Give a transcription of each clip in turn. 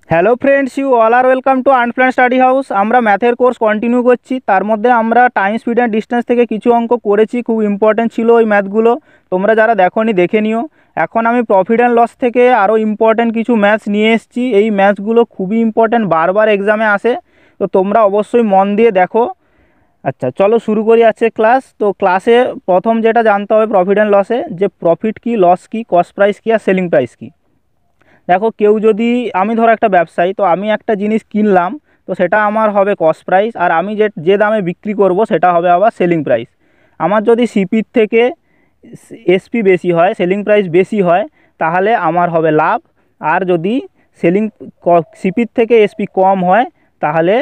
Hello friends, you all are welcome to unplan study house. আমরা ম্যাথের course continue করছি। তার মধ্যে আমরা টাইম, স্পিড অ্যান্ড ডিস্টেন্স থেকে কিছু অঙ্ক করেছি, খুব ইম্পর্টেন্ট ছিল ওই ম্যাথগুলো। তোমরা যারা দেখোনি দেখে নিও। এখন আমি প্রফিট অ্যান্ড লস থেকে আরও ইম্পর্টেন্ট কিছু ম্যাথস নিয়ে এসেছি। এই ম্যাথসগুলো খুবই ইম্পর্টেন্ট, বারবার এক্সামে আসে, তো তোমরা অবশ্যই মন দিয়ে দেখো। আচ্ছা, চলো শুরু করি আজকে ক্লাস। তো ক্লাসে প্রথম যেটা জানতে হবে প্রফিট অ্যান্ড লসে, যে প্রফিট কী, লস কী, কস্ট প্রাইস কী আর সেলিং প্রাইস কী। দেখো, কেউ যদি, আমি ধরো একটা ব্যবসায়ী, তো আমি একটা জিনিস কিনলাম, তো সেটা আমার হবে কস্ট প্রাইস, আর আমি যে যে দামে বিক্রি করব সেটা হবে আবার সেলিং প্রাইস। আমার যদি সিপির থেকে এসপি বেশি হয়, সেলিং প্রাইস বেশি হয়, তাহলে আমার হবে লাভ। আর যদি সেলিং সিপির থেকে এসপি কম হয়, তাহলে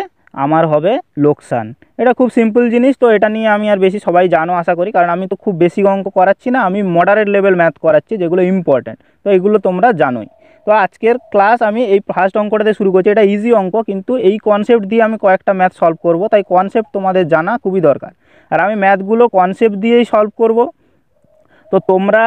আমার হবে লোকসান। এটা খুব সিম্পল জিনিস, তো এটা নিয়ে আমি আর বেশি, সবাই জানো আশা করি, কারণ আমি তো খুব বেশি অঙ্ক করাচ্ছি না, আমি মডারেট লেভেল ম্যাথ করাচ্ছি যেগুলো ইম্পর্ট্যান্ট, তো এগুলো তোমরা জানোই। তো আজকের ক্লাস আমি এই ফার্স্ট অঙ্কটাতে শুরু করছি। এটা ইজি অঙ্ক, কিন্তু এই কনসেপ্ট দিয়ে আমি কয়েকটা ম্যাথ সলভ করব, তাই কনসেপ্ট তোমাদের জানা খুবই দরকার। আর আমি ম্যাথগুলো কনসেপ্ট দিয়েই সলভ করব। তো তোমরা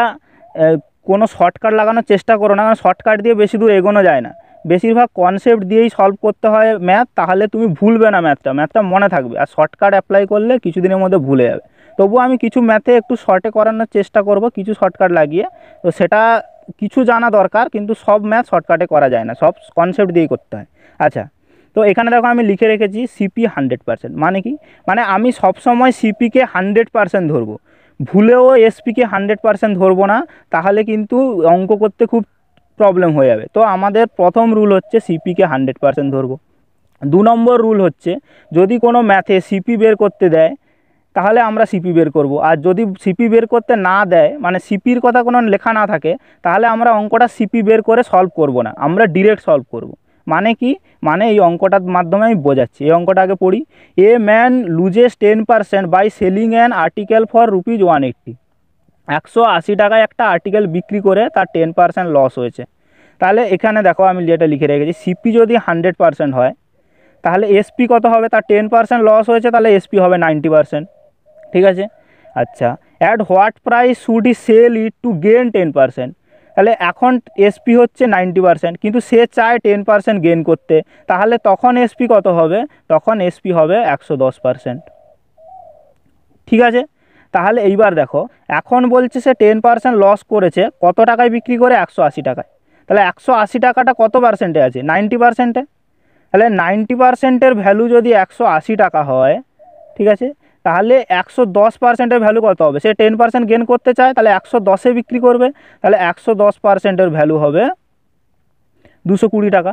কোনো শর্টকাট লাগানোর চেষ্টা করো না, কারণ শর্টকাট দিয়ে বেশি দূর এগোনো যায় না। বেশিরভাগ কনসেপ্ট দিয়েই সলভ করতে হয় ম্যাথ, তাহলে তুমি ভুলবে না, ম্যাথটা মনে থাকবে। আর শর্টকাট অ্যাপ্লাই করলে কিছুদিনের মধ্যে ভুলে যাবে। তবুও আমি কিছু ম্যাথে একটু শর্টে করানোর চেষ্টা করব, কিছু শর্টকাট লাগিয়ে। তো সেটা কিছু জানা দরকার, কিন্তু সব ম্যাথ শর্টকাটে করা যায় না, সব কনসেপ্ট দিয়েই করতে হয়। আচ্ছা, তো এখানে দেখো আমি লিখে রেখেছি সিপি 100%। মানে কি, মানে আমি সবসময় সিপিকে 100% ধরবো, ভুলেও এসপিকে 100% ধরবো না, তাহলে কিন্তু অঙ্ক করতে খুব প্রবলেম হয়ে যাবে। তো আমাদের প্রথম রুল হচ্ছে সিপিকে 100% ধরবো। 2 নম্বর রুল হচ্ছে, যদি কোনো ম্যাথে সিপি বের করতে দেয়, তাহলে আমরা সিপি বের করব। আর যদি সিপি বের করতে না দেয়, মানে সিপির কথা কোনো লেখা না থাকে, তাহলে আমরা অঙ্কটা সিপি বের করে সলভ করব না, আমরা ডিরেক্ট সলভ করব। মানে কি, মানে এই অঙ্কটার মাধ্যমে আমি বোঝাচ্ছি। এই অঙ্কটা আগে পড়ি। A man loses 10% by selling an article for ₹180। 180 টাকায় একটা আর্টিকেল বিক্রি করে তার 10% লস হয়েছে। তাহলে এখানে দেখো আমি যেটা লিখে রেখেছি, সিপি যদি 100% হয়, তাহলে এসপি কত হবে, তার 10% লস হয়েছে, তাহলে এসপি হবে 90%। ঠিক আছে। আচ্ছা, at what price should I sell it to gain 10%। তাহলে এখন এসপি হচ্ছে 90%, কিন্তু সে চায় 10% গেন করতে, তাহলে তখন এসপি কত হবে, তখন এসপি হবে 110%। ঠিক আছে। তাহলে এইবার দেখো, এখন বলছে সে 10% লস করেছে, কত টাকায় বিক্রি করে, 180 টাকায়। তাহলে 180 টাকাটা কত পার্সেন্টে আছে, 90%-এ। তাহলে 90%-এর ভ্যালু যদি 180 টাকা হয়, ঠিক আছে, তাহলে 110%-এর ভ্যালু কত হবে, সে 10% গেন করতে চায়, তাহলে 110-এ বিক্রি করবে, তাহলে 110%-এর ভ্যালু হবে 220 টাকা।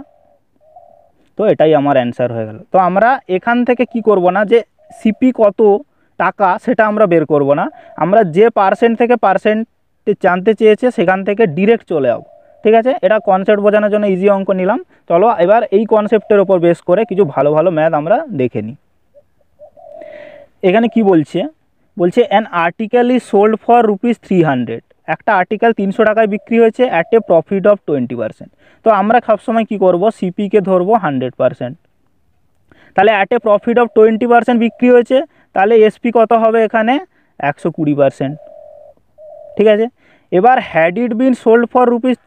তো এটাই আমার অ্যান্সার হয়ে গেল। তো আমরা এখান থেকে কি করব না, যে সিপি কত টাকা সেটা আমরা বের করব না, আমরা যে পার্সেন্ট থেকে পার্সেন্ট জানতে চেয়েছে সেখান থেকে ডিরেক্ট চলে যাবো। ঠিক আছে, এটা কনসেপ্ট বোঝানোর জন্য ইজি অঙ্ক নিলাম। চলো এবার এই কনসেপ্টের ওপর বেস করে কিছু ভালো ভালো ম্যাথ আমরা দেখে নিই। এখানে কি বলছে, বলছে an article is sold for ₹300। একটা আর্টিকেল 300 টাকায় বিক্রি হয়েছে অ্যাট এ প্রফিট অফ 20%। তো আমরা সবসময় কী করবো, সিপিকে ধরবো 100%। তাহলে অ্যাট এ প্রফিট অফ 20% বিক্রি হয়েছে, তাহলে এসপি কত হবে এখানে, 120%। ঠিক আছে। এবার had it been sold for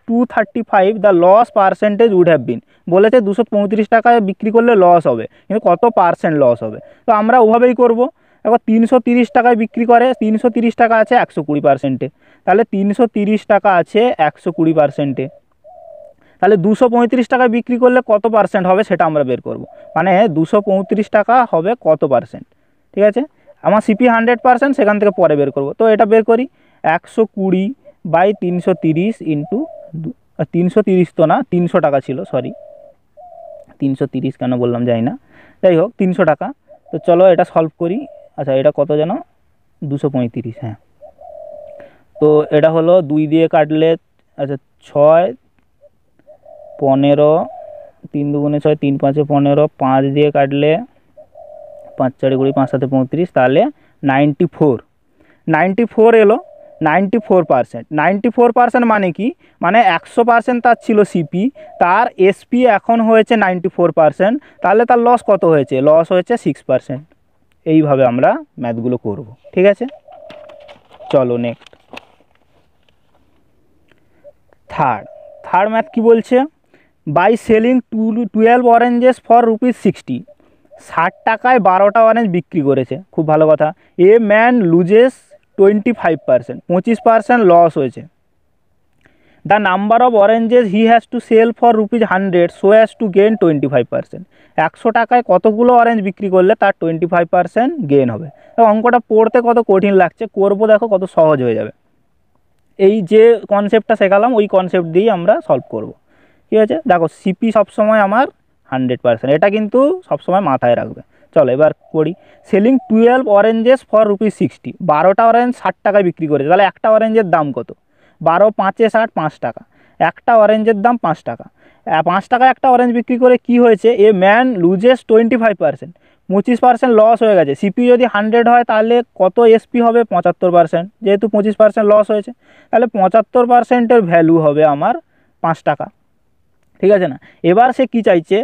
₹235, the loss percentage would have been. বলেছে 235 টাকায় বিক্রি করলে লস হবে, কিন্তু কত পার্সেন্ট লস হবে। তো আমরা ওভাবেই করব। এবার 330 টাকায় বিক্রি করে, 330 টাকা আছে 120%-এ, তাহলে 330 টাকা আছে 120%-এ, তাহলে 235 টাকায় বিক্রি করলে কত পার্সেন্ট হবে সেটা আমরা বের করব। মানে 235 টাকা হবে কত পার্সেন্ট। ঠিক আছে, আমার সিপি 100%, সেখান থেকে পরে বের করব। তো এটা বের করি, 120/330 ইন্টু 330 তো না, 300 টাকা ছিল, সরি 330 কেন বললাম জানি না, যাই হোক 300 টাকা। তো চলো এটা সলভ করি। আচ্ছা, এটা কত যেন, 235, হ্যাঁ। তো এটা হলো 2 দিয়ে কাটলে, আচ্ছা 6, 15, 3 দুগুণে 6, 3 5-এ 15, 5 দিয়ে কাটলে 5 4 20, 5 7 35, তাহলে 94 এলো। 94% মানে কি, মানে 100% তার ছিল সিপি, তার এসপি এখন হয়েছে 94%, তাহলে তার লস কত হয়েছে, লস হয়েছে 6%। এইভাবে আমরা ম্যাথগুলো করব। ঠিক আছে, চলো নেক্সট। থার্ড ম্যাথ কি বলছে, বাই সেলিং 12 অরেঞ্জেস ফর ₹60, 60 টাকায় 12টা অরেঞ্জ বিক্রি করেছে, খুব ভালো কথা। এ ম্যান লুজেস 25%, 25% লস হয়েছে। The number of oranges he has to sell for ₹100 so as to gain 25%, 100 টাকায় কতগুলো অরেঞ্জ বিক্রি করলে তার 25% গেন হবে। তো অঙ্কটা পড়তে কত কঠিন লাগছে, করবো দেখো কত সহজ হয়ে যাবে। এই যে কনসেপ্টটা শেখালাম ওই কনসেপ্ট দিয়েই আমরা সলভ করব। ঠিক আছে, দেখো সিপি সবসময় আমার 100%, এটা কিন্তু সবসময় মাথায় রাখবে। চলো এবার করি। সেলিং 12 অরেঞ্জেস ফর ₹60, 12টা অরেঞ্জ 60 টাকায় বিক্রি করেছে, তাহলে একটা অরেঞ্জের দাম কত? 12 5 60, 5 টাকা। একটা অরেঞ্জের দাম 5 টাকা। 5 টাকায় একটা অরেঞ্জ বিক্রি করে কি হয়েছে? এ ম্যান লুজেস 25%, 25% লস হয়ে গেছে। সিপি যদি 100 হয় তাহলে কত এসপি হবে? 75%, যেহেতু 25% লস হয়েছে তাহলে 75%-এর ভ্যালু হবে আমার 5 টাকা। ঠিক আছে না? এবার সে কি চাইছে?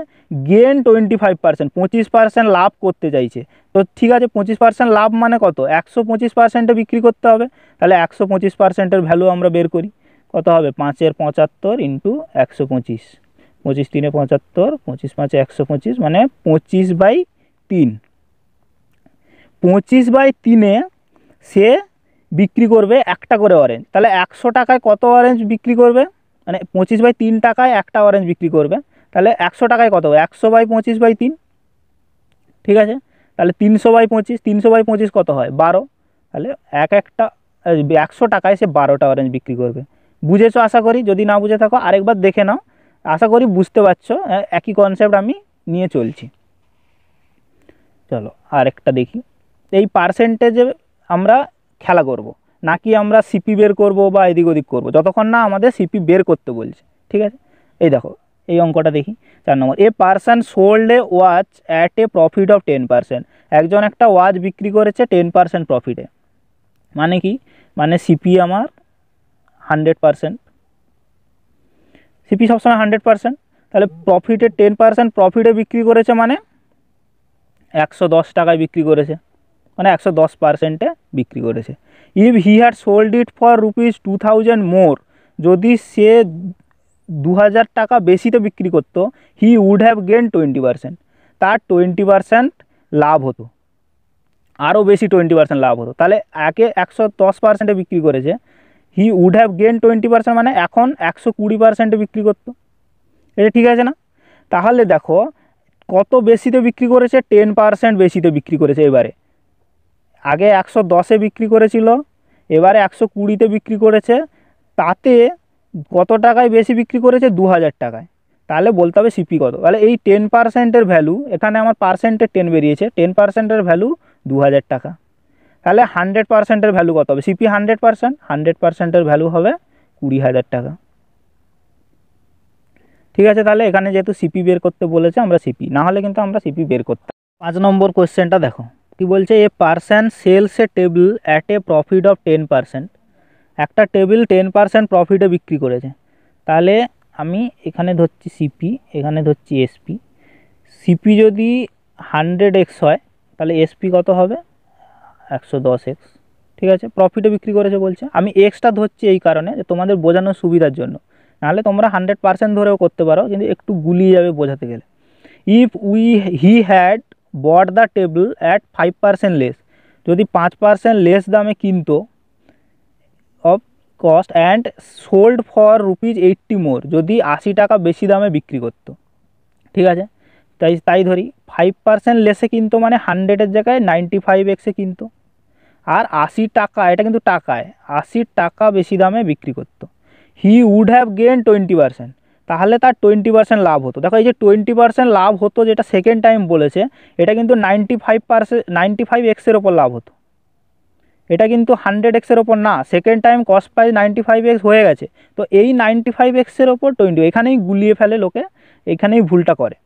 গেন 25%, 25% লাভ করতে চাইছে। তো ঠিক আছে, 25% লাভ মানে কত? 125%-এ বিক্রি করতে হবে। তাহলে 125%-এর ভ্যালু আমরা বের করি, কত হবে? 5-এর 75 ইন্টু 125, 25 3-এ 75, 25 5-এ 125, মানে 25/3। 25/3-এ সে বিক্রি করবে একটা করে অরেঞ্জ। তাহলে 100 টাকায় কত অরেঞ্জ বিক্রি করবে? মানে 25/3 টাকায় একটা অরেঞ্জ বিক্রি করবে। তাহলে 100 টাকায় কত? 100/25/3। ঠিক আছে, তাহলে 300/25, 300/25 কত হয়? 12। তাহলে একটা 100 টাকায় সে 12টা অরেঞ্জ বিক্রি করবে। বুঝেছো আশা করি? যদি না বুঝে থাকো আরেকবার দেখে নাও, আশা করি বুঝতে পারছো। একই কনসেপ্ট আমি নিয়ে চলছি। চলো আরেকটা দেখি। এই পার্সেন্টেজে আমরা খেলা করব, নাকি আমরা সিপি বের করব বা এদিক ওদিক করব, যতক্ষণ না আমাদের সিপি বের করতে বলছে। ঠিক আছে, এই দেখো এই অঙ্কটা দেখি। 4 নম্বর, a person sold a watch at a profit of 10%, একজন একটা ওয়াচ বিক্রি করেছে 10% প্রফিটে। মানে কি? মানে সিপি আমার 100%, সিপি সবসময় 100%। তাহলে প্রফিটে 10% প্রফিটে বিক্রি করেছে, মানে 110 টাকায় বিক্রি করেছে, মানে 110%-এ বিক্রি করেছে। If he had sold it for ₹2000 মোর, যদি সে 2000 টাকা বেশিতে বিক্রি করতো, হি উড হ্যাভ গেন 20%, তার 20% লাভ হতো, আরও বেশি 20% লাভ হতো। তাহলে একে 110%-এ বিক্রি করেছে, হি উড হ্যাভ গেন 20%, মানে এখন 120%-এ বিক্রি করতো। এটা ঠিক আছে না? তাহলে দেখো কত বেশিতে বিক্রি করেছে? 10% বেশিতে বিক্রি করেছে। এবারে আগে 110-এ বিক্রি করেছিল, এবারে 120-তে বিক্রি করেছে। তাতে কত টাকায় বেশি বিক্রি করেছে? 2000 টাকায়। তাহলে বলতে হবে সিপি কত। তাহলে এই 10%-এর ভ্যালু, এখানে আমার পার্সেন্টে 10 বেরিয়েছে, 10%-এর ভ্যালু 2000 টাকা। তাহলে 100%-এর ভ্যালু কত হবে? সিপি 100%, 100%-এর ভ্যালু হবে 20,000 টাকা। ঠিক আছে, তাহলে এখানে যেহেতু সিপি বের করতে বলেছে আমরা সিপি, না হলে কিন্তু আমরা সিপি বের করতাম। 5 নম্বর কোশ্চেনটা দেখো কি বলছে। A person sells a table at a profit of 10%, একটা টেবিল 10% প্রফিটে বিক্রি করেছে। তাহলে আমি এখানে ধরছি সিপি, এখানে ধরছি এসপি। সিপি যদি 100x হয় তাহলে এসপি কত হবে? 110x। ঠিক আছে, প্রফিটে বিক্রি করেছে বলছে, আমি এক্সটা ধরছি এই কারণে যে তোমাদের বোঝানোর সুবিধার জন্য, নাহলে তোমরা 100% ধরেও করতে পারো, কিন্তু একটু গুলিয়ে যাবে বোঝাতে গেলে। If he had bought the table at 5% less, যদি 5% লেস দামে কিনতো of cost and sold for ₹80 more, যদি 80 টাকা বেশি দামে বিক্রি করতো। ঠিক আছে, তাই ধরি 5% লেসে কিনতো, মানে 100-এর জায়গায় 95x-এ কিনতো, আর 80 টাকা, এটা কিন্তু টাকায়, 80 টাকা বেশি দামে বিক্রি করতো। হি উড হ্যাভ গেন 20%, তাহলে তার 20% লাভ হতো। দেখো এই যে 20% লাভ হতো, যেটা সেকেন্ড টাইম বলেছে, এটা কিন্তু 95x-এর ওপর লাভ হতো, এটা কিন্তু 100x-এর ওপর না। Second time cost price 95x হয়ে গেছে, তো এই 95x-এর ওপর 20, এখানেই গুলিয়ে ফেলে লোকে, এখানেই ভুলটা করে।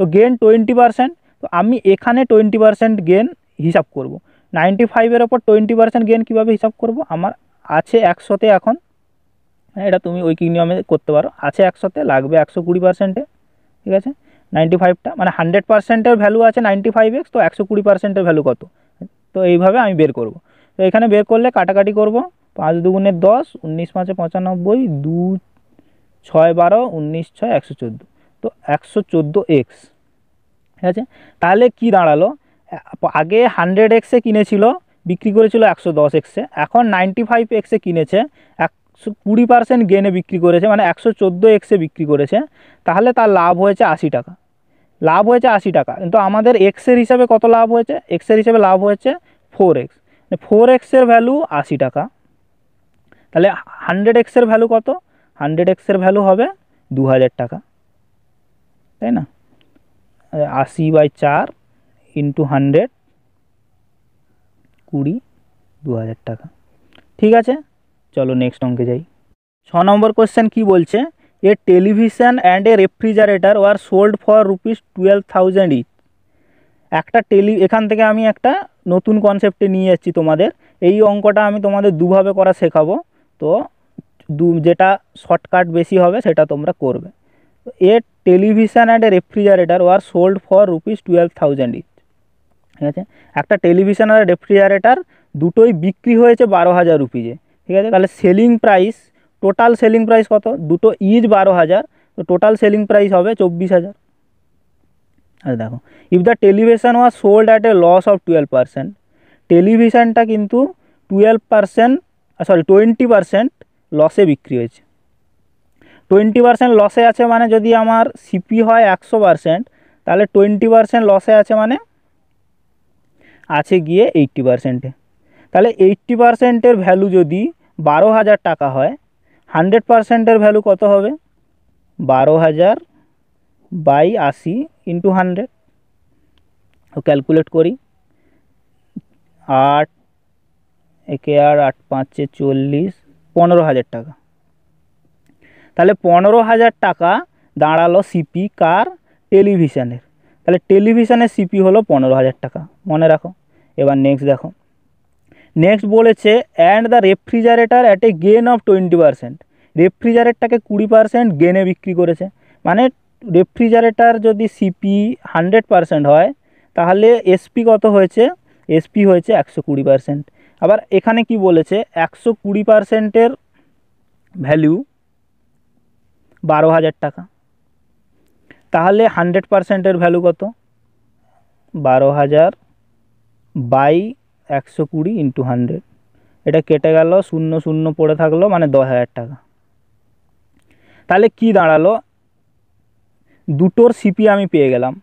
তো গেন 20%, তো আমি এখানে 20% গেন হিসাব করব। 95-এর ওপর 20% গেন কীভাবে হিসাব করব? আমার আছে 100-তে, এখন এটা তুমি ঐকিক নিয়মে করতে পারো, আছে 100-তে, লাগবে 120%-এ। ঠিক আছে, 95টা মানে 100%-এর ভ্যালু আছে 95x, তো 120%-এর ভ্যালু কত? তো এইভাবে আমি বের করব। তো এখানে বের করলে কাটাকাটি করব, 5 দুগুণে 10, 19 5-এ 95, 2 6 12, 19 6 114, তো 114x, ঠিক আছে। তাহলে কি দাঁড়ালো, আগে 100x কিনেছিল, বিক্রি করেছিল 110x, এখন 95x কিনেছে, 120% গেনে বিক্রি করেছে, মানে 114x বিক্রি করেছে। তাহলে তার লাভ হয়েছে 80 টাকা, লাভ হয়েছে 80 টাকা। কিন্তু আমাদের এক্সের হিসাবে কত লাভ হয়েছে, এক্সের হিসাবে লাভ হয়েছে 4x, 4xের ভ্যালু 80 টাকা। তাহলে 100xের ভ্যালু কত, 100xের ভ্যালু হবে 2000 টাকা, তাই না। 80/4 ইন্টু 100, 20,000 টাকা। ঠিক আছে, চলো নেক্সট অঙ্কে যাই। 6 নম্বর কোশ্চেন কি বলছে, a television and a refrigerator were sold for ₹12,000 each. একটা এখান থেকে আমি একটা নতুন কনসেপ্টে নিয়ে যাচ্ছি তোমাদের। এই অঙ্কটা আমি তোমাদের দুভাবে করা শেখাবো, তো যেটা শর্টকাট বেশি হবে সেটা তোমরা করবে। A television and a refrigerator were sold for ₹12,000 each, ঠিক আছে। একটা টেলিভিশন আর রেফ্রিজারেটর দুটোই বিক্রি হয়েছে 12,000 রুপিজে, ঠিক আছে। তাহলে selling price, total selling price কত, দুটো ইচ 12,000, তো টোটাল সেলিং প্রাইস হবে 24,000। আচ্ছা দেখো, if the television was sold at a loss of 12%, টেলিভিশনটা কিন্তু 20% লসে বিক্রি হয়েছে। 20% লসে আছে মানে যদি আমার সিপি হয় 100%, তাহলে 20% লসে আছে মানে আছে গিয়ে 80%-এ। তাহলে 80%-এর ভ্যালু যদি 12,000 টাকা হয়, 100%-এর ভ্যালু কত হবে, 12,000/80 ইন্টু 100। ক্যালকুলেট করি, 8 একে 8, 8 5 40, 15,000 টাকা। তাহলে 15,000 টাকা দাঁড়ালো সিপি কার, টেলিভিশনের। তাহলে টেলিভিশনের সিপি হলো 15,000 টাকা, মনে রাখো। এবার নেক্সট দেখো, নেক্সট বলেছে and the refrigerator at a gain of 20%, রেফ্রিজারেটরটাকে 20% গেনে বিক্রি করেছে। মানে রেফ্রিজারেটর যদি সিপি 100% হয়, তাহলে এসপি কত হয়েছে, এসপি হয়েছে 120%। আবার এখানে কি বলেছে, 120%-এর ভ্যালু 12,000 টাকা, তাহলে 100%-এর ভ্যালু কত, 12,000/120 ইন্টু 100। এটা কেটে গেল, 0 0 পড়ে থাকলো, মানে 10,000 টাকা। তাহলে কি দাঁড়ালো, দুটোর সিপি আমি পেয়ে গেলাম,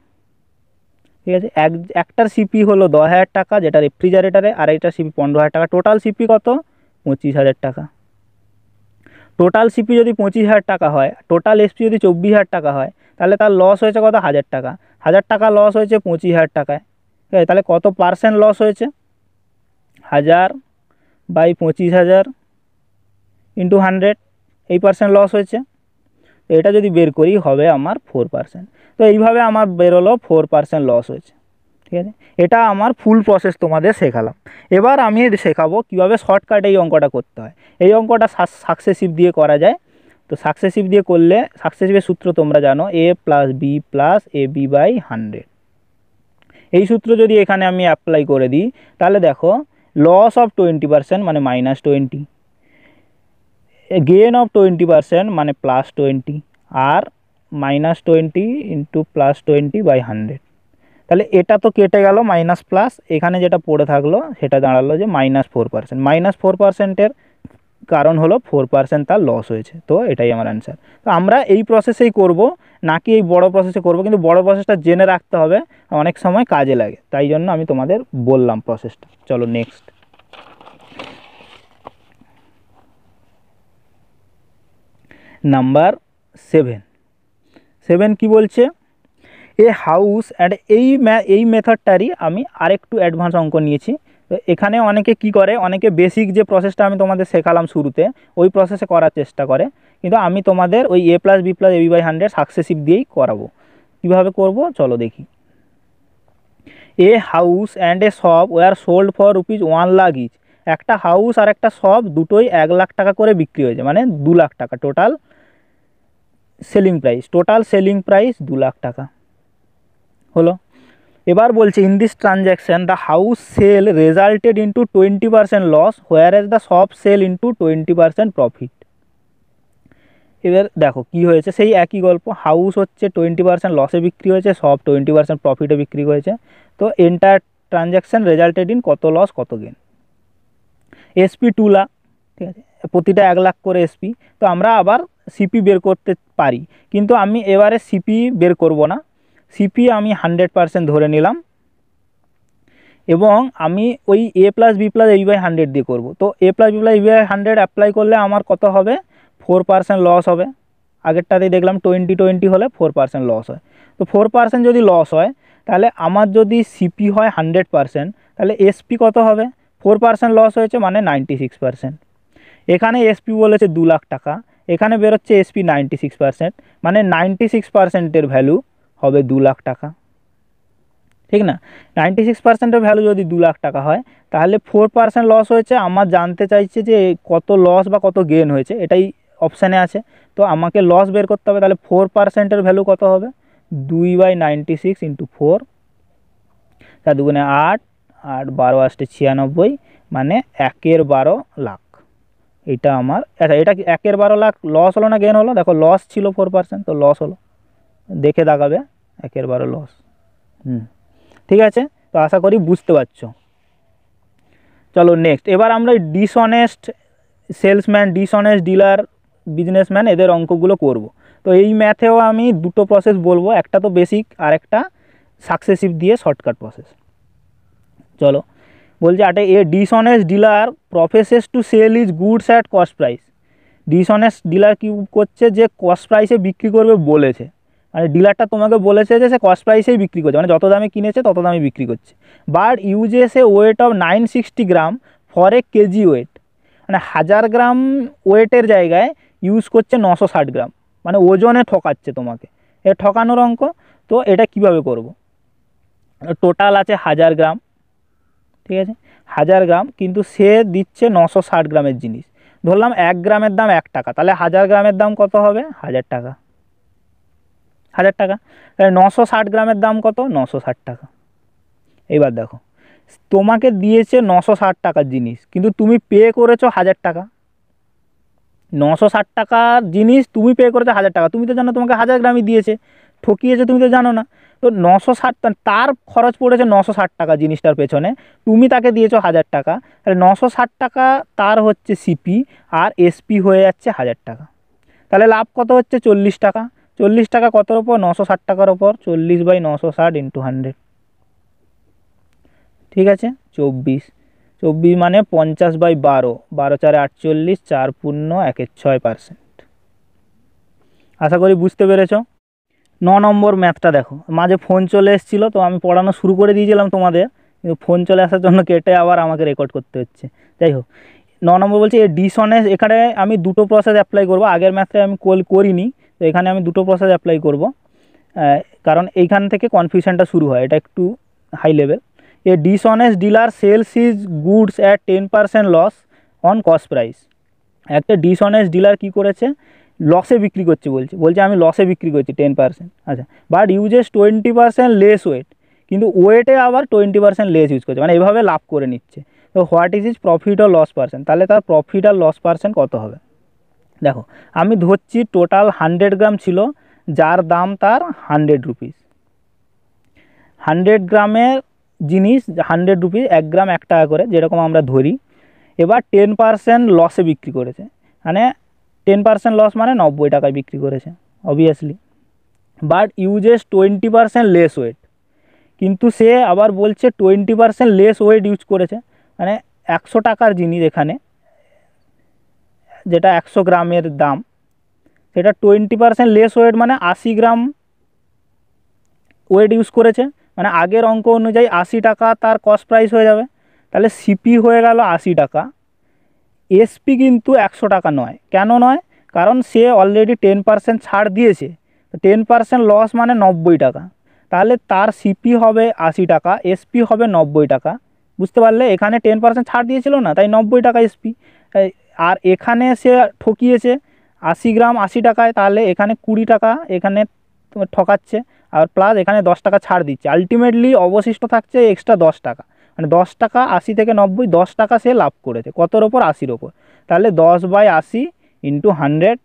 ঠিক আছে। একটার সিপি হলো 10,000 টাকা যেটা রেফ্রিজারেটারে, আর এইটার সিপি 15,000 টাকা। টোটাল সিপি কত, 25,000 টাকা। টোটাল সিপি যদি 25,000 টাকা হয়, টোটাল এসপি যদি 24,000 টাকা হয়, তাহলে তার লস হয়েছে কত, 1,000 টাকা। 1,000 টাকা লস হয়েছে 25,000 টাকায়, ঠিক আছে। তাহলে কত পার্সেন্ট লস হয়েছে, 1,000/25,000 ইন্টু 100, এই পার্সেন্ট লস হয়েছে। তো এটা যদি বের করি হবে আমার 4%। তো এইভাবে আমার বেরোলো 4% লস হয়েছে, ঠিক আছে। এটা আমার ফুল প্রসেস তোমাদের শেখালাম। এবার আমি শেখাবো কীভাবে শর্টকাটে এই অঙ্কটা করতে হয়। এই অঙ্কটা সাকসেসিভ দিয়ে করা যায়। তো সাকসেসিভ দিয়ে করলে, সাকসেসিভের সূত্র তোমরা জানো, a + b + ab/100। এই সূত্র যদি এখানে আমি অ্যাপ্লাই করে দিই, তাহলে দেখো লস অফ 20% মানে -20, গেন অফ 20% মানে +20, আর -20 ইন্টু +20/100। তাহলে এটা তো কেটে গেল মাইনাস প্লাস, এখানে যেটা পড়ে থাকলো সেটা দাঁড়ালো যে -4%। -4%-এর কারণ হলো 4% তার লস হয়েছে। তো এটাই আমার অ্যান্সার। তো আমরা এই প্রসেসেই করব, নাকি এই বড় প্রসেসে করব, কিন্তু বড় প্রসেসটা জেনে রাখতে হবে, অনেক সময় কাজে লাগে, তাই জন্য আমি তোমাদের বললাম প্রসেসটা। চলো নেক্সট। নাম্বার 7 কি বলছে, এ হাউস অ্যান্ড এই মেথডটারই আমি আরেকটু অ্যাডভান্স অঙ্ক নিয়েছি। তো এখানে অনেকে কি করে, অনেকে বেসিক যে প্রসেসটা আমি তোমাদের শেখালাম শুরুতে, ওই প্রসেসে করার চেষ্টা করে, কিন্তু আমি তোমাদের ওই a + b + ab/100 সাকসেসিভ দিয়েই করাবো। কীভাবে করব চলো দেখি। A house and a shop were sold for ₹1 lakh each. একটা হাউস আর একটা শপ দুটোই 1 লাখ টাকা করে বিক্রি হয়েছে, মানে 2 লাখ টাকা টোটাল সেলিং প্রাইস 2 লাখ টাকা হলো। এবার বলছে in this transaction the house sale resulted into 20% loss, whereas the shop sale into 20% profit. এবার দেখো কি হয়েছে, সেই একই গল্প। হাউস হচ্ছে 20% লসে বিক্রি হয়েছে, সব 20% প্রফিটে বিক্রি হয়েছে। তো এন্টায়ার ট্রানজ্যাকশন রেজাল্টেড ইন কত লস কত গেন। এসপি 2 লাখ, ঠিক আছে, প্রতিটা 1 লাখ করে এসপি। তো আমরা আবার সিপি বের করতে পারি, কিন্তু আমি এবারে সিপি বের করব না, সিপি আমি 100% ধরে নিলাম, এবং আমি ওই a প্লাস বি প্লাস এই বাই 100 দিয়ে করবো। তো a প্লাস বি প্লাস এই বাই 100 অ্যাপ্লাই করলে আমার কত হবে, 4% লস হবে। আগেরটাতেই দেখলাম 20-20 হলে 4% লস হয়। তো 4% যদি লস হয়, তাহলে আমার যদি সিপি হয় 100%, তাহলে এসপি কত হবে, 4% লস হয়েছে মানে 96%। এখানে এসপি বলেছে 2 লাখ টাকা, এখানে বেরোচ্ছে এসপি 96%, মানে 96%-এর ভ্যালু হবে 2 লাখ টাকা, ঠিক না। 96%-এর ভ্যালু যদি 2 লাখ টাকা হয়, তাহলে 4% লস হয়েছে। আমার জানতে চাইছে যে কত লস বা কত গেন হয়েছে, এটাই অপশানে আছে। তো আমাকে লস বের করতে হবে, তাহলে 4%-এর ভ্যালু কত হবে, 2/96 ইন্টু 4, 4×2 8, 8×12 = 96, মানে 1/12 লাখ। এটা আমার, আচ্ছা এটা কি 1/12 লাখ লস হলো না গেন হলো, দেখো লস ছিল 4%, তো লস হলো, দেখে দেখাবে 1/12 লস। ঠিক আছে, তো আশা করি বুঝতে পারছো। চলো নেক্সট, এবার আমরা dishonest salesman, dishonest dealer, businessman, এদের অঙ্কগুলো করব। তো এই ম্যাথেও আমি দুটো প্রসেস বলবো, একটা তো বেসিক আর একটা সাকসেসিভ দিয়ে শর্টকাট প্রসেস। চলো, বলছে a dishonest dealer professes to sell his goods at cost price. Dishonest dealer কী করছে, যে কস্ট প্রাইসে বিক্রি করবে বলেছে, মানে ডিলারটা তোমাকে বলেছে যে সে কস্ট প্রাইসেই বিক্রি করছে, মানে যত দামে কিনেছে তত দামে বিক্রি করছে। But uses a weight of 960 gram for a kg weight, মানে 1000 গ্রাম ওয়েটের জায়গায় ইউজ করছে 960 গ্রাম, মানে ওজনে ঠকাচ্ছে তোমাকে, এ ঠকানোর অঙ্ক। তো এটা কিভাবে করব, টোটাল আছে 1000 গ্রাম, ঠিক আছে, 1000 গ্রাম, কিন্তু সে দিচ্ছে 960 গ্রামের জিনিস। ধরলাম 1 গ্রামের দাম 1 টাকা, তাহলে 1000 গ্রামের দাম কত হবে, 1000 টাকা, 1000 টাকা। তাহলে 960 গ্রামের দাম কত, 960 টাকা। এইবার দেখো, তোমাকে দিয়েছে 960 টাকার জিনিস, কিন্তু তুমি পে করেছো 1000 টাকা। 960 টাকার জিনিস তুমি পে করেছো 1000 টাকা, তুমি তো জানো তোমাকে 1000 গ্রামই দিয়েছে, ঠকিয়েছে তুমি তো জানো না। তো 960, তার খরচ পড়েছে 960 টাকা জিনিসটার পেছনে, তুমি তাকে দিয়েছো 1000 টাকা, তাহলে 960 টাকা তার হচ্ছে সিপি, আর এসপি হয়ে যাচ্ছে 1000 টাকা। তাহলে লাভ কত হচ্ছে, 40 টাকা। 40 টাকা কতর ওপর, 960 টাকার ওপর, 40/960 ইন্টু 100, ঠিক আছে, 24। 24 মানে 50/12, 12×4 = 48, 4×1=6%। আশা করি বুঝতে পেরেছ। 9 নম্বর ম্যাথটা দেখো, মাঝে ফোন চলে এসেছিলো, তো আমি পড়ানো শুরু করে দিয়েছিলাম তোমাদের, কিন্তু ফোন চলে আসার জন্য কেটে আবার আমাকে রেকর্ড করতে হচ্ছে। যাই হোক, 9 নম্বর বলছে এ ডিসঅনেস্ট, এখানে আমি দুটো প্রসেস অ্যাপ্লাই করব, আগের ম্যাথে আমি করিনি, তো এখানে আমি দুটো প্রসেস অ্যাপ্লাই করব, কারণ এইখান থেকে কনফিউশনটা শুরু হয়, এটা একটু high level. A dishonest dealer sells his goods at 10% loss on cost price. একটা ডিসঅনেস্ট ডিলার কী করেছে, লসে বিক্রি করছে, বলছে আমি লসে বিক্রি করছি 10%, আচ্ছা, বাট ইউজেস 20% লেস ওয়েট, কিন্তু ওয়েটে আবার 20% লেস ইউজ করছে, মানে এভাবে লাভ করে নিচ্ছে। তো what is is profit or loss percent, তাহলে তার প্রফিট আর লস পার্সেন্ট কত হবে। দেখো আমি ধরছি টোটাল 100 গ্রাম ছিল, যার দাম তার 100 রুপিস। 100 গ্রামের জিনিস 100 রুপিস, 1 গ্রাম 1 টাকা করে, যেরকম আমরা ধরি। এবার 10% লসে বিক্রি করেছে, মানে 10% লস মানে 90 টাকায় বিক্রি করেছে obviously. But uses 20% less weight, কিন্তু সে আবার বলছে 20% লেস ওয়েট ইউজ করেছে, মানে 100 টাকার জিনিস এখানে যেটা 100 গ্রামের দাম, সেটা 20% লেস ওয়েট মানে 80 গ্রাম ওয়েট ইউজ করেছে, মানে আগের অঙ্ক অনুযায়ী 80 টাকা তার কস্ট প্রাইস হয়ে যাবে। তাহলে সিপি হয়ে গেল 80 টাকা, এসপি কিন্তু 100 টাকা নয়। কেন নয়, কারণ সে অলরেডি 10% ছাড় দিয়েছে, 10% লস মানে 90 টাকা, তাহলে তার সিপি হবে 80 টাকা, এসপি হবে 90 টাকা। বুঝতে পারলে, এখানে 10% ছাড় দিয়েছিল না, তাই 90 টাকা এসপি, আর এখানে সে ঠকিয়েছে 80 গ্রাম 80 টাকায়, তাহলে এখানে 20 টাকা এখানে ঠকাচ্ছে, আর প্লাস এখানে 10 টাকা ছাড় দিচ্ছে, আলটিমেটলি অবশিষ্ট থাকছে এক্সট্রা 10 টাকা, মানে 10 টাকা, 80 থেকে 90, 10 টাকা সে লাভ করেছে, কতর ওপর, 80-র ওপর। তাহলে 10/80 ইন্টু 100,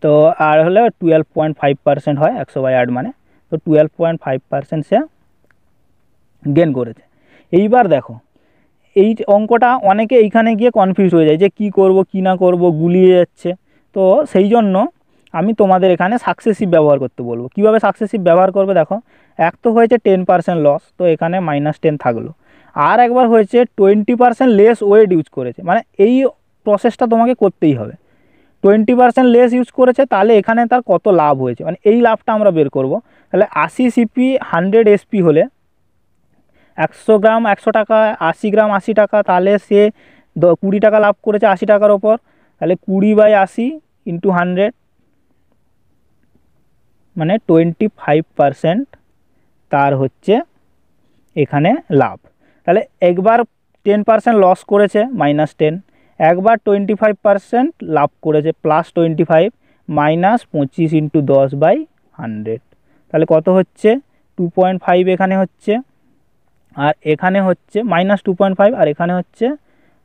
তো আর হলে 12.5% হয় 100/8 মানে, তো 12.5% সে গেন করেছে। এইবার দেখো এই অঙ্কটা অনেকে এইখানে গিয়ে কনফিউজ হয়ে যায় যে কি করব কি না করব, গুলিয়ে যাচ্ছে। তো সেই জন্য আমি তোমাদের এখানে সাকসেসিভ ব্যবহার করতে বলবো। কিভাবে সাকসেসিভ ব্যবহার করবে দেখো, এক তো হয়েছে 10% লস, তো এখানে -10 থাকলো। আর একবার হয়েছে 20% লেস ওয়েট ইউজ করেছে, মানে এই প্রসেসটা তোমাকে করতেই হবে। 20% লেস ইউজ করেছে, তাহলে এখানে তার কত লাভ হয়েছে, মানে এই লাভটা আমরা বের করব। তাহলে 80 সিপি 100 এসপি হলে 100 গ্রাম 100 টাকা, 80 গ্রাম 80 টাকা, তাহলে সে 20 টাকা লাভ করেছে 80 টাকার ওপর। তাহলে 20/80 ইন্টু 100 মানে 25% তার হচ্ছে এখানে লাভ। তাহলে একবার 10% লস করেছে -10, একবার 25% লাভ করেছে +25, -25 ইন্টু 10/100, তাহলে কত হচ্ছে 2.5 এখানে হচ্ছে, আর এখানে হচ্ছে -2.5, আর এখানে হচ্ছে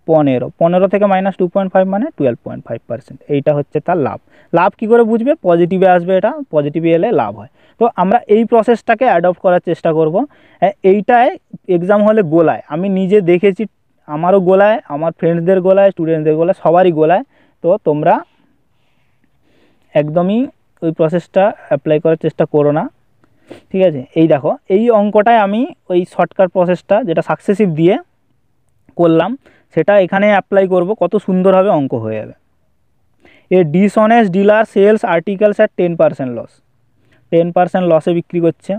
15 থেকে -2.5 মানে 12.5%। এইটা হচ্ছে তার লাভ। লাভ কি করে বুঝবে? পজিটিভে আসবে, এটা পজিটিভে এলে লাভ হয়। তো আমরা এই প্রসেসটাকে অ্যাডপ্ট করার চেষ্টা করব। এইটাই এক্সাম হলে গোলায়, আমি নিজে দেখেছি, আমারও গোলায়, আমার ফ্রেন্ডসদের গোলায়, স্টুডেন্টদের গোলায়, সবারই গোলায়। তো তোমরা একদমই ওই প্রসেসটা অ্যাপ্লাই করার চেষ্টা করো না, ঠিক আছে? এই দেখো এই অঙ্কটায় আমি ওই শর্টকাট প্রসেসটা যেটা সাকসেসিভ দিয়ে করলাম সেটা এখানে অ্যাপ্লাই করব, কত সুন্দরভাবে অঙ্ক হয়ে যাবে। A dishonest dealer sells articles at 10% loss, 10% লসে বিক্রি করছে,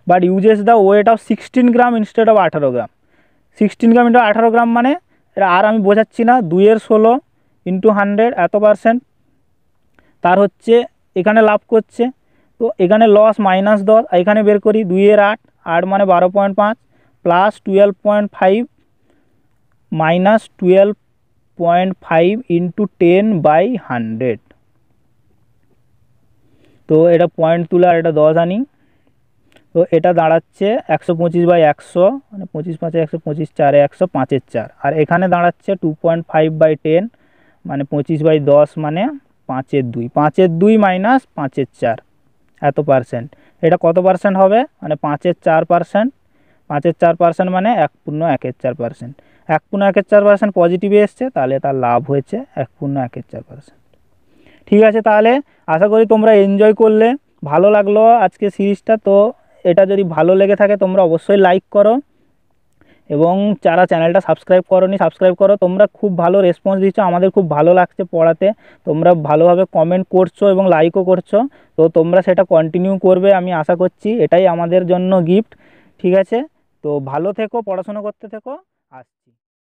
but uses the weight of 16 gram instead of 18 gram. 16 gram into 18 gram মানে এটা আর আমি বোঝাচ্ছি না, 2/16 ইন্টু 100 এত পার্সেন্ট তার হচ্ছে এখানে লাভ করছে। তো এখানে লস -10, এখানে বের করি 2/8, 8 মানে 12.5 প্লাস 12.5 -12.5 ইন্টু 10/100। তো এটা পয়েন্ট তুলে আর এটা 10 আনি, তো এটা দাঁড়াচ্ছে 125/100 মানে 25 5 125, 4 100, 5 4, আর এখানে দাঁড়াচ্ছে 2.5/10 মানে 25/10 মানে 5/2, 5/2 মাইনাস 5/4 এত পার্সেন্ট। এটা কত পার্সেন্ট হবে? মানে 5/4%, 5/4% মানে 1.14%। 1.14% পজিটিভে এসছে, তাহলে তার লাভ হয়েছে 1.14%। ঠিক আছে, তাহলে আশা করি তোমরা এনজয় করলে, ভালো লাগলো আজকে সিরিজটা। তো এটা যদি ভালো লেগে থাকে তোমরা অবশ্যই লাইক করো, এবং যারা চ্যানেলটা সাবস্ক্রাইব করোনি সাবস্ক্রাইব করো। তোমরা খুব ভালো রেসপন্স দিচ্ছ, আমাদের খুব ভালো লাগছে পড়াতে, তোমরা ভালোভাবে কমেন্ট করছো এবং লাইকও করছো। তো তোমরা সেটা কন্টিনিউ করবে আমি আশা করছি, এটাই আমাদের জন্য গিফট। ঠিক আছে, তো ভালো থেকো, পড়াশোনা করতে থেকো, আসছি।